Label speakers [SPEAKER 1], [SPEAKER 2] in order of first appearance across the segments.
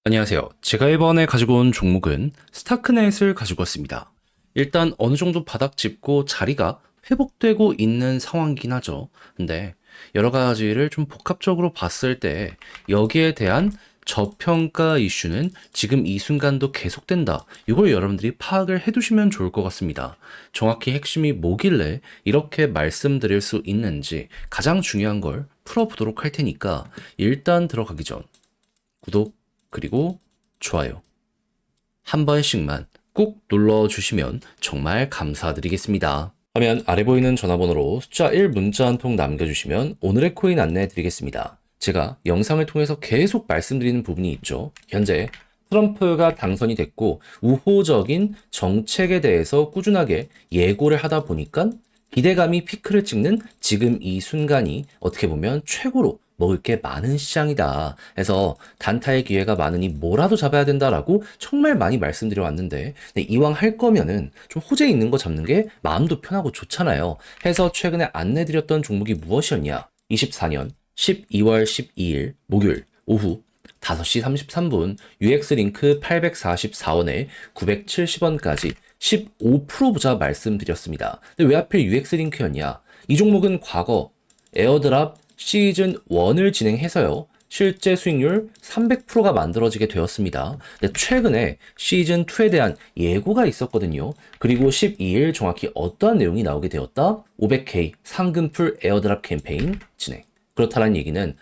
[SPEAKER 1] 안녕하세요. 제가 이번에 가지고 온 종목은 스타크넷을 가지고 왔습니다. 일단 어느 정도 바닥 짚고 자리가 회복되고 있는 상황이긴 하죠. 근데 여러 가지를 좀 복합적으로 봤을 때 여기에 대한 저평가 이슈는 지금 이 순간도 계속된다. 이걸 여러분들이 파악을 해두시면 좋을 것 같습니다. 정확히 핵심이 뭐길래 이렇게 말씀드릴 수 있는지 가장 중요한 걸 풀어보도록 할 테니까 일단 들어가기 전 구독 그리고 좋아요 한 번씩만 꾹 눌러주시면 정말 감사드리겠습니다. 화면 아래 보이는 전화번호로 숫자 1 문자 한 통 남겨주시면 오늘의 코인 안내해 드리겠습니다. 제가 영상을 통해서 계속 말씀드리는 부분이 있죠. 현재 트럼프가 당선이 됐고 우호적인 정책에 대해서 꾸준하게 예고를 하다 보니까 기대감이 피크를 찍는 지금 이 순간이 어떻게 보면 최고로 먹을 게 많은 시장이다. 해서 단타의 기회가 많으니 뭐라도 잡아야 된다라고 정말 많이 말씀드려 왔는데 이왕 할 거면은 좀 호재 있는 거 잡는 게 마음도 편하고 좋잖아요. 해서 최근에 안내드렸던 종목이 무엇이었냐? 24년 12월 12일 목요일 오후 5시 33분 UX링크 844원에 970원까지 15% 보자 말씀드렸습니다. 근데 왜 하필 UX링크였냐? 이 종목은 과거 에어드랍 시즌 1을 진행해서요. 실제 수익률 300%가 만들어지게 되었습니다. 근데 최근에 시즌 2에 대한 예고가 있었거든요. 그리고 12일 정확히 어떠한 내용이 나오게 되었다? 500K 상금풀 에어드랍 캠페인 진행. 그렇다는 얘기는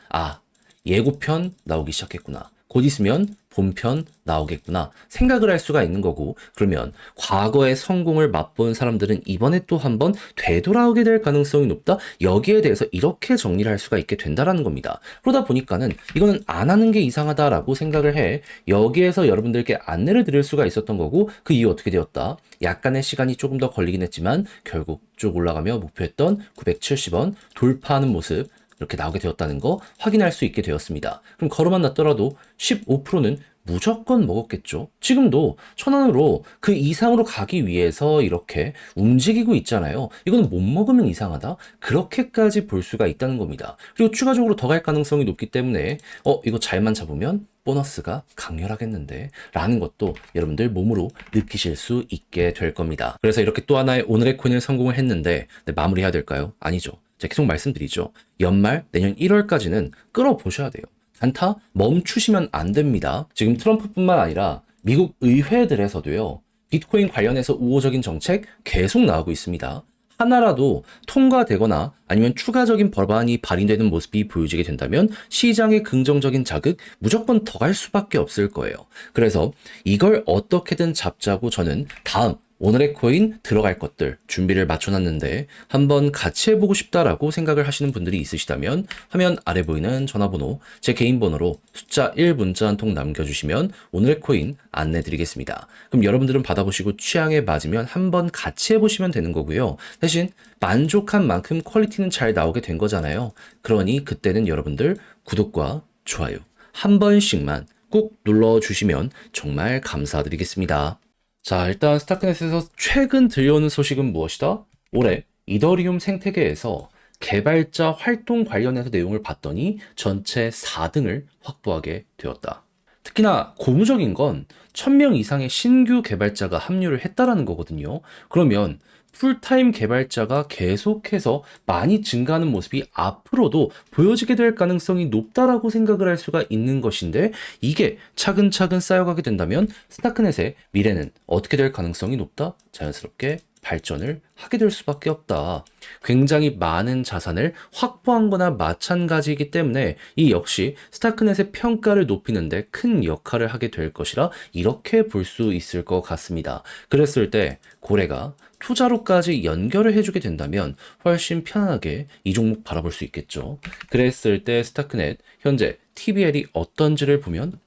[SPEAKER 1] 예고편 나오기 시작했구나. 곧 있으면 본편 나오겠구나 생각을 할 수가 있는 거고, 그러면 과거의 성공을 맛본 사람들은 이번에 또 한번 되돌아오게 될 가능성이 높다. 여기에 대해서 이렇게 정리를 할 수가 있게 된다라는 겁니다. 그러다 보니까는 이거는 안 하는 게 이상하다라고 생각을 해 여기에서 여러분들께 안내를 드릴 수가 있었던 거고, 그 이후 어떻게 되었다? 약간의 시간이 조금 더 걸리긴 했지만 결국 쭉 올라가며 목표했던 970원 돌파하는 모습 이렇게 나오게 되었다는 거 확인할 수 있게 되었습니다. 그럼 걸어만 놨더라도 15%는 무조건 먹었겠죠. 지금도 1,000원으로 그 이상으로 가기 위해서 이렇게 움직이고 있잖아요. 이건 못 먹으면 이상하다? 그렇게까지 볼 수가 있다는 겁니다. 그리고 추가적으로 더 갈 가능성이 높기 때문에 이거 잘만 잡으면 보너스가 강렬하겠는데 라는 것도 여러분들 몸으로 느끼실 수 있게 될 겁니다. 그래서 이렇게 또 하나의 오늘의 코인을 성공을 했는데 마무리해야 될까요? 아니죠. 제가 계속 말씀드리죠. 연말 내년 1월까지는 끌어보셔야 돼요. 단타 멈추시면 안 됩니다. 지금 트럼프뿐만 아니라 미국 의회들에서도요. 비트코인 관련해서 우호적인 정책 계속 나오고 있습니다. 하나라도 통과되거나 아니면 추가적인 법안이 발의되는 모습이 보여지게 된다면 시장의 긍정적인 자극 무조건 더 갈 수밖에 없을 거예요. 그래서 이걸 어떻게든 잡자고 저는 다음 오늘의 코인 들어갈 것들 준비를 맞춰놨는데 한번 같이 해보고 싶다라고 생각을 하시는 분들이 있으시다면 화면 아래 보이는 전화번호 제 개인 번호로 숫자 1 문자 한 통 남겨주시면 오늘의 코인 안내드리겠습니다. 그럼 여러분들은 받아보시고 취향에 맞으면 한번 같이 해보시면 되는 거고요. 대신 만족한 만큼 퀄리티는 잘 나오게 된 거잖아요. 그러니 그때는 여러분들 구독과 좋아요 한 번씩만 꾹 눌러주시면 정말 감사드리겠습니다. 자, 일단 스타크넷에서 최근 들려오는 소식은 무엇이다? 올해 이더리움 생태계에서 개발자 활동 관련해서 내용을 봤더니 전체 4등을 확보하게 되었다. 특히나 고무적인 건 1,000명 이상의 신규 개발자가 합류를 했다라는 거거든요. 그러면 풀타임 개발자가 계속해서 많이 증가하는 모습이 앞으로도 보여지게 될 가능성이 높다라고 생각을 할 수가 있는 것인데, 이게 차근차근 쌓여가게 된다면 스타크넷의 미래는 어떻게 될 가능성이 높다? 자연스럽게 발전을 하게 될 수밖에 없다. 굉장히 많은 자산을 확보한 거나 마찬가지이기 때문에 이 역시 스타크넷의 평가를 높이는데 큰 역할을 하게 될 것이라 이렇게 볼 수 있을 것 같습니다. 그랬을 때 고래가 투자로까지 연결을 해주게 된다면 훨씬 편안하게 이 종목 바라볼 수 있겠죠. 그랬을 때 스타크넷 현재 TBL이 어떤지를 보면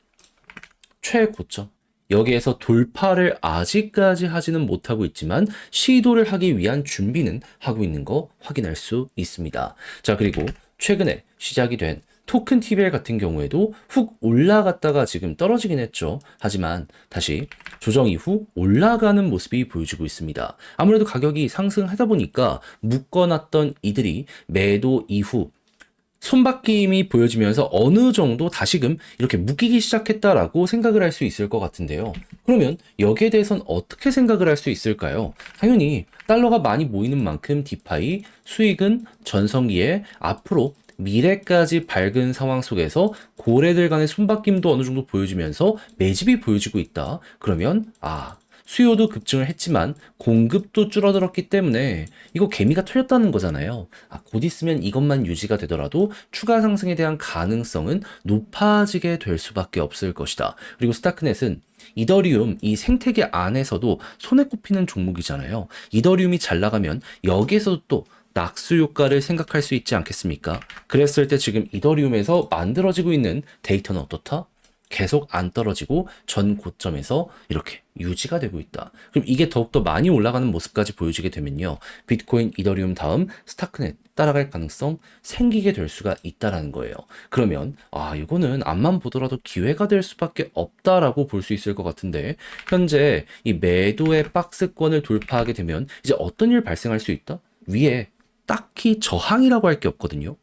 [SPEAKER 1] 최고점. 여기에서 돌파를 아직까지 하지는 못하고 있지만 시도를 하기 위한 준비는 하고 있는 거 확인할 수 있습니다. 자, 그리고 최근에 시작이 된 토큰 TBL 같은 경우에도 훅 올라갔다가 지금 떨어지긴 했죠. 하지만 다시 조정 이후 올라가는 모습이 보여지고 있습니다. 아무래도 가격이 상승하다 보니까 묶어놨던 이들이 매도 이후 손바뀜이 보여지면서 어느 정도 다시금 이렇게 묶이기 시작했다라고 생각을 할 수 있을 것 같은데요. 그러면 여기에 대해서는 어떻게 생각을 할 수 있을까요? 당연히 달러가 많이 모이는 만큼 디파이 수익은 전성기에 앞으로 미래까지 밝은 상황 속에서 고래들 간의 손바뀜도 어느 정도 보여지면서 매집이 보여지고 있다. 그러면 수요도 급증을 했지만 공급도 줄어들었기 때문에 이거 개미가 털렸다는 거잖아요. 곧 있으면 이것만 유지가 되더라도 추가 상승에 대한 가능성은 높아지게 될 수밖에 없을 것이다. 그리고 스타크넷은 이더리움 이 생태계 안에서도 손에 꼽히는 종목이잖아요. 이더리움이 잘 나가면 여기에서도 또 낙수 효과를 생각할 수 있지 않겠습니까? 그랬을 때 지금 이더리움에서 만들어지고 있는 데이터는 어떻다? 계속 안 떨어지고 전 고점에서 이렇게 유지가 되고 있다. 그럼 이게 더욱더 많이 올라가는 모습까지 보여지게 되면요. 비트코인, 이더리움 다음 스타크넷 따라갈 가능성 생기게 될 수가 있다라는 거예요. 그러면 이거는 앞만 보더라도 기회가 될 수밖에 없다라고 볼 수 있을 것 같은데 현재 이 매도의 박스권을 돌파하게 되면 이제 어떤 일 발생할 수 있다? 위에 딱히 저항이라고 할 게 없거든요.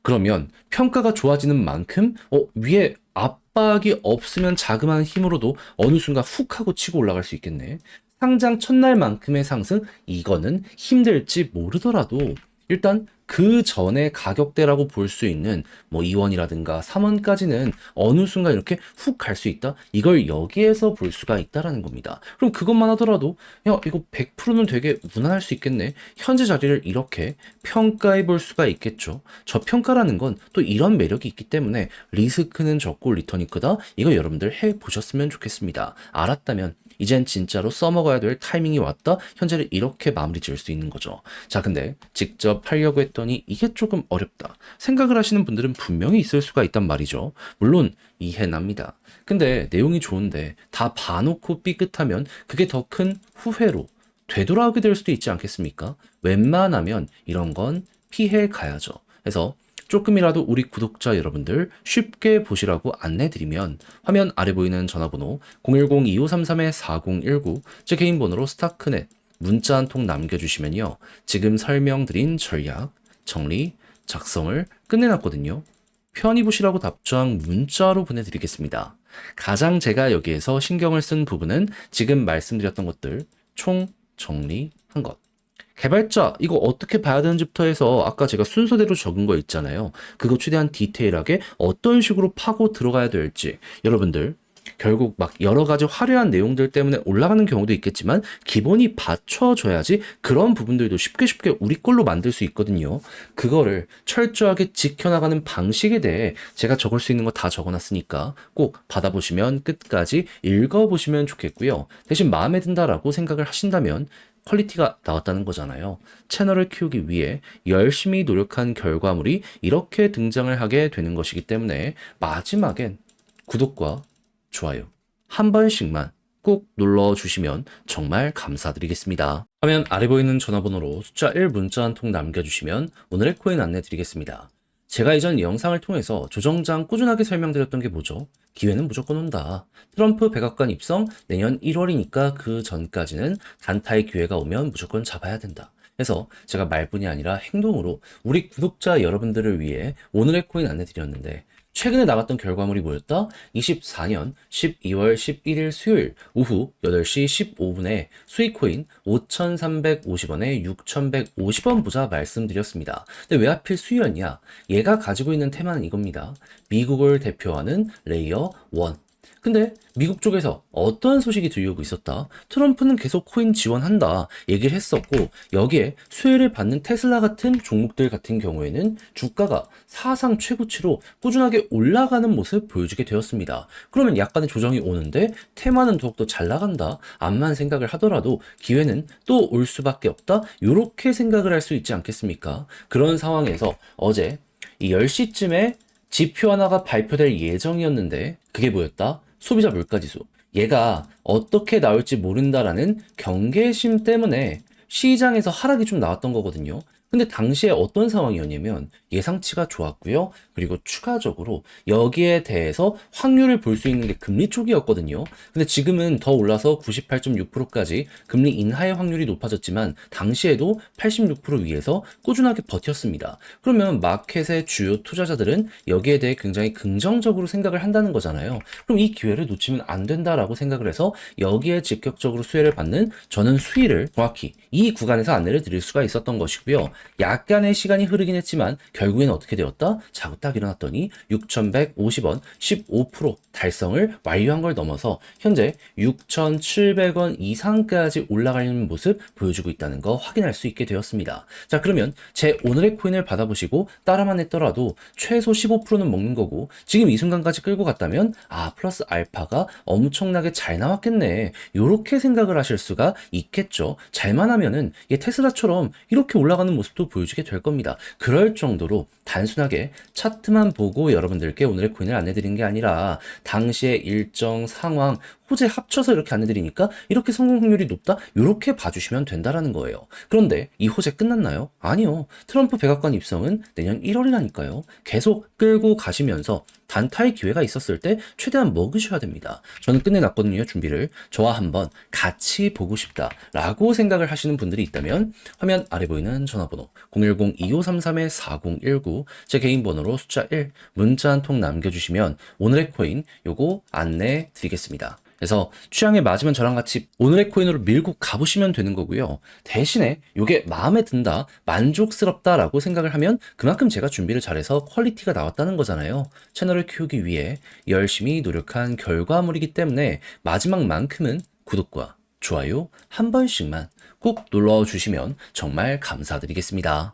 [SPEAKER 1] 그러면 평가가 좋아지는 만큼 위에 압박이 없으면 자그마한 힘으로도 어느 순간 훅 하고 치고 올라갈 수 있겠네. 상장 첫날만큼의 상승 이거는 힘들지 모르더라도 일단 그 전에 가격대라고 볼 수 있는 2원이라든가 3원까지는 어느 순간 이렇게 훅 갈 수 있다. 이걸 여기에서 볼 수가 있다라는 겁니다. 그럼 그것만 하더라도 이거 100%는 되게 무난할 수 있겠네. 현재 자리를 이렇게 평가해 볼 수가 있겠죠. 저평가라는 건 또 이런 매력이 있기 때문에 리스크는 적고 리턴이 크다. 이거 여러분들 해 보셨으면 좋겠습니다. 알았다면 이젠 진짜로 써먹어야 될 타이밍이 왔다. 현재를 이렇게 마무리 지을 수 있는 거죠. 자, 근데 직접 팔려고 했더니 이게 조금 어렵다. 생각을 하시는 분들은 분명히 있을 수가 있단 말이죠. 물론 이해납니다. 근데 내용이 좋은데 다 봐놓고 삐끗하면 그게 더 큰 후회로 되돌아오게 될 수도 있지 않겠습니까? 웬만하면 이런 건 피해 가야죠. 그래서 조금이라도 우리 구독자 여러분들 쉽게 보시라고 안내드리면 화면 아래 보이는 전화번호 010-2533-4019 제 개인 번호로 스타크넷 문자 한 통 남겨주시면요. 지금 설명드린 전략, 정리, 작성을 끝내놨거든요. 편히 보시라고 답장 문자로 보내드리겠습니다. 가장 제가 여기에서 신경을 쓴 부분은 지금 말씀드렸던 것들 총 정리한 것. 개발자 이거 어떻게 봐야 되는지부터 해서 아까 제가 순서대로 적은 거 있잖아요. 그거 최대한 디테일하게 어떤 식으로 파고 들어가야 될지 여러분들 결국 막 여러 가지 화려한 내용들 때문에 올라가는 경우도 있겠지만 기본이 받쳐줘야지 그런 부분들도 쉽게 우리 걸로 만들 수 있거든요. 그거를 철저하게 지켜나가는 방식에 대해 제가 적을 수 있는 거 다 적어놨으니까 꼭 받아보시면 끝까지 읽어보시면 좋겠고요. 대신 마음에 든다라고 생각을 하신다면 퀄리티가 나왔다는 거잖아요. 채널을 키우기 위해 열심히 노력한 결과물이 이렇게 등장을 하게 되는 것이기 때문에 마지막엔 구독과 좋아요 한 번씩만 꼭 눌러주시면 정말 감사드리겠습니다. 화면 아래 보이는 전화번호로 숫자 1 문자 한 통 남겨주시면 오늘의 코인 안내 드리겠습니다. 제가 이전 영상을 통해서 조정장 꾸준하게 설명드렸던 게 뭐죠? 기회는 무조건 온다. 트럼프 백악관 입성 내년 1월이니까 그 전까지는 단타의 기회가 오면 무조건 잡아야 된다. 그래서 제가 말뿐이 아니라 행동으로 우리 구독자 여러분들을 위해 오늘의 코인 안내 드렸는데 최근에 나갔던 결과물이 뭐였다? 24년 12월 11일 수요일 오후 8시 15분에 수익코인 5,350원에 6,150원 보자 말씀드렸습니다. 근데 왜 하필 수요였냐? 얘가 가지고 있는 테마는 이겁니다. 미국을 대표하는 레이어 1. 근데 미국 쪽에서 어떤 소식이 들려오고 있었다? 트럼프는 계속 코인 지원한다 얘기를 했었고 여기에 수혜를 받는 테슬라 같은 종목들 같은 경우에는 주가가 사상 최고치로 꾸준하게 올라가는 모습 보여주게 되었습니다. 그러면 약간의 조정이 오는데 테마는 더욱더 잘 나간다 암만 생각을 하더라도 기회는 또 올 수밖에 없다 이렇게 생각을 할 수 있지 않겠습니까? 그런 상황에서 어제 이 10시쯤에 지표 하나가 발표될 예정이었는데 그게 뭐였다? 소비자 물가지수. 얘가 어떻게 나올지 모른다라는 경계심 때문에 시장에서 하락이 좀 나왔던 거거든요. 근데 당시에 어떤 상황이었냐면 예상치가 좋았고요. 그리고 추가적으로 여기에 대해서 확률을 볼 수 있는 게 금리 쪽이었거든요. 근데 지금은 더 올라서 98.6%까지 금리 인하의 확률이 높아졌지만 당시에도 86% 위에서 꾸준하게 버텼습니다. 그러면 마켓의 주요 투자자들은 여기에 대해 굉장히 긍정적으로 생각을 한다는 거잖아요. 그럼 이 기회를 놓치면 안 된다라고 생각을 해서 여기에 직접적으로 수혜를 받는 저는 수위를 정확히 이 구간에서 안내를 드릴 수가 있었던 것이고요. 약간의 시간이 흐르긴 했지만 결국엔 어떻게 되었다? 자고 딱 일어났더니 6,150원 15% 달성을 완료한 걸 넘어서 현재 6,700원 이상까지 올라가는 모습 보여주고 있다는 거 확인할 수 있게 되었습니다. 자, 그러면 제 오늘의 코인을 받아보시고 따라만 했더라도 최소 15%는 먹는 거고 지금 이 순간까지 끌고 갔다면 플러스 알파가 엄청나게 잘 나왔겠네. 요렇게 생각을 하실 수가 있겠죠. 잘만 하면은 테슬라처럼 이렇게 올라가는 모습도 보여주게 될 겁니다. 그럴 정도로 단순하게 차트만 보고 여러분들께 오늘의 코인을 안내드리는 게 아니라 당시의 일정 상황 호재 합쳐서 이렇게 안내드리니까 이렇게 성공 확률이 높다? 이렇게 봐주시면 된다라는 거예요. 그런데 이 호재 끝났나요? 아니요. 트럼프 백악관 입성은 내년 1월이라니까요. 계속 끌고 가시면서 단타의 기회가 있었을 때 최대한 먹으셔야 됩니다. 저는 끝내놨거든요, 준비를. 저와 한번 같이 보고 싶다라고 생각을 하시는 분들이 있다면 화면 아래 보이는 전화번호 010-2533-4019 제 개인 번호로 숫자 1 문자 한 통 남겨주시면 오늘의 코인 요거 안내 드리겠습니다. 그래서 취향에 맞으면 저랑 같이 오늘의 코인으로 밀고 가보시면 되는 거고요. 대신에 이게 마음에 든다, 만족스럽다라고 생각을 하면 그만큼 제가 준비를 잘해서 퀄리티가 나왔다는 거잖아요. 채널을 키우기 위해 열심히 노력한 결과물이기 때문에 마지막만큼은 구독과 좋아요 한 번씩만 꼭 눌러주시면 정말 감사드리겠습니다.